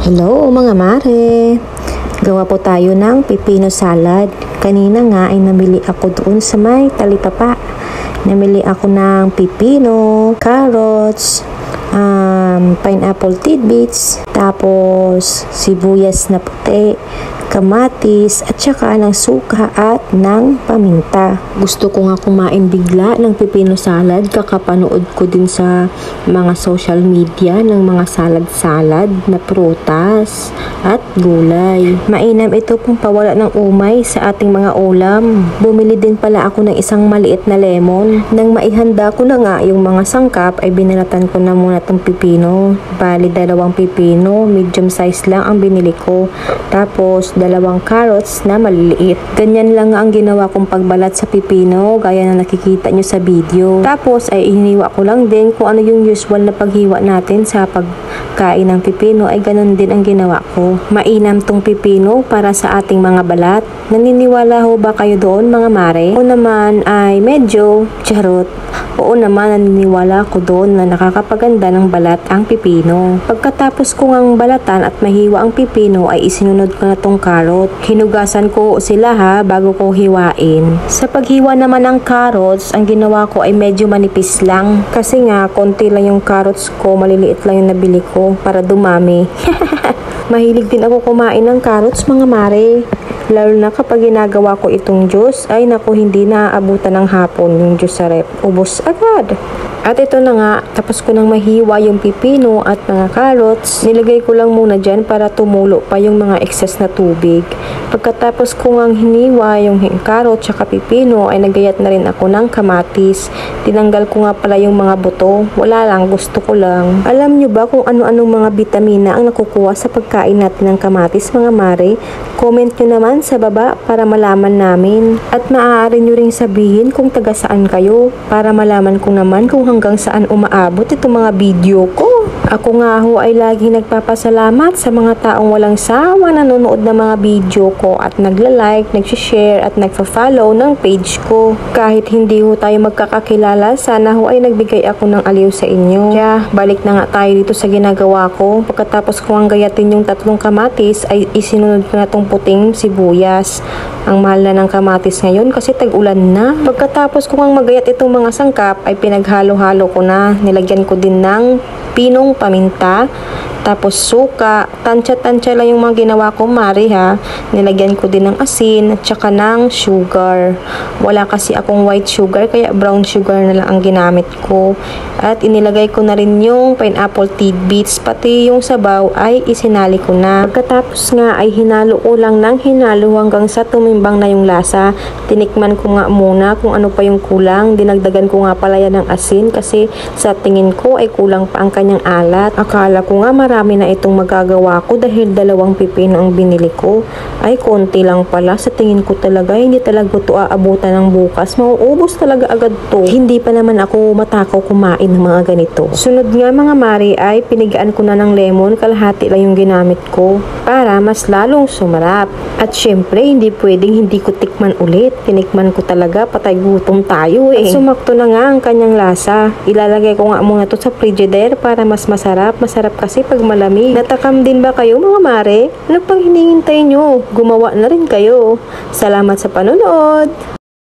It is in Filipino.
Hello mga mare! Gawa po tayo ng pipino salad. Kanina nga ay namili ako doon sa may talipapa. Namili ako ng pipino, carrots, pineapple tidbits, tapos sibuyas na puti, kamatis, at saka ng suka at ng paminta. Gusto ko nga kumain bigla ng pipino salad. Kakapanood ko din sa mga social media ng mga salad-salad na prutas at gulay. Mainam ito pang pawala ng umay sa ating mga ulam. Bumili din pala ako ng isang maliit na lemon. Nang maihanda ko na nga yung mga sangkap ay binalatan ko na muna itong pipino. Bali 2 pipino, medium size lang ang binili ko. Tapos 2 carrots na maliliit. Ganyan lang nga ang ginawa kong pagbalat sa pipino, gaya na nakikita nyo sa video. Tapos ay hiniwa ko lang din kung ano yung usual na paghiwa natin sa pagkain ng pipino, ay ganun din ang ginawa ko. Mainam tong pipino para sa ating mga balat. Naniniwala ho ba kayo doon mga mare? O naman ay medyo charot. Oo naman, naniniwala ko doon na nakakapaganda ng balat ang pipino. Pagkatapos ko ngang balatan at mahiwa ang pipino ay isinunod ko na tong carrot. Hinugasan ko sila bago ko hiwain. Sa paghiwa naman ng carrots, ang ginawa ko ay medyo manipis lang. Kasi nga, konti lang yung carrots ko, maliliit lang yung nabili ko para dumami. Mahilig din ako kumain ng carrots mga mare. Lalo na kapag ginagawa ko itong juice, ay naku, hindi naaabutan ng hapon yung juice sa rep. Ubos agad. At ito na nga, tapos ko nang mahiwa yung pipino at mga carrots. Nilagay ko lang muna dyan para tumulo pa yung mga excess na tubig. Pagkatapos ko ngang hiniwa yung carrot at pipino, ay nagayat na rin ako ng kamatis. Tinanggal ko nga pala yung mga buto. Wala lang, gusto ko lang. Alam nyo ba kung ano-anong mga bitamina ang nakukuha sa pagkain natin ng kamatis mga mare? Comment nyo naman sa baba para malaman namin. At maaari nyo ring sabihin kung taga saan kayo para malaman ko naman kung hanggang saan umaabot itong mga video ko. Ako nga ho ay laging nagpapasalamat sa mga taong walang sawa nanonood ng mga video ko at nagla-like, nag-share at nagfa-follow ng page ko. Kahit hindi ho tayo magkakakilala, sana ho ay nagbigay ako ng aliw sa inyo. Kaya balik na nga tayo dito sa ginagawa ko. Pagkatapos ko ang gayatin yung 3 kamatis ay isinunod ko na tong puting sibuyas. Ang mahal na ng kamatis ngayon kasi tag-ulan na. Pagkatapos ko ang magayat itong mga sangkap ay pinaghalo-halo ko na. Nilagyan ko din ng pinong paminta, tapos suka. Tansya-tansya lang yung mga ginawa ko mare Nilagyan ko din ng asin at saka ng sugar. Wala kasi akong white sugar kaya brown sugar na lang ang ginamit ko. At inilagay ko na rin yung pineapple tidbits, pati yung sabaw ay isinali ko na. Pagkatapos nga ay hinalo ko lang ng hinalo hanggang sa tumimbang na yung lasa. Tinikman ko nga muna kung ano pa yung kulang. Dinagdagan ko nga pala yan ng asin kasi sa tingin ko ay kulang pa ang kanyang alat. Akala ko nga marami na itong magagawa ko dahil 2 pipino ang binili ko. Ay konti lang pala. Sa tingin ko talaga hindi talaga ito aabutan ng bukas. Mauubos talaga agad to. Hindi pa naman ako matakaw kumain ng mga ganito. Sunod nga mga mari ay pinigaan ko na ng lemon. Kalahati lang yung ginamit ko para mas lalong sumarap. At syempre hindi pwedeng hindi ko tikman ulit. Tinikman ko talaga, patay gutom tayo At sumakto na nga ang kanyang lasa. Ilalagay ko nga muna to sa frigidaire para mas masarap. Masarap kasi pag malamig. Natakam din ba kayo mga mare? Ano pang hinihintay nyo? Gumawa na rin kayo. Salamat sa panonood!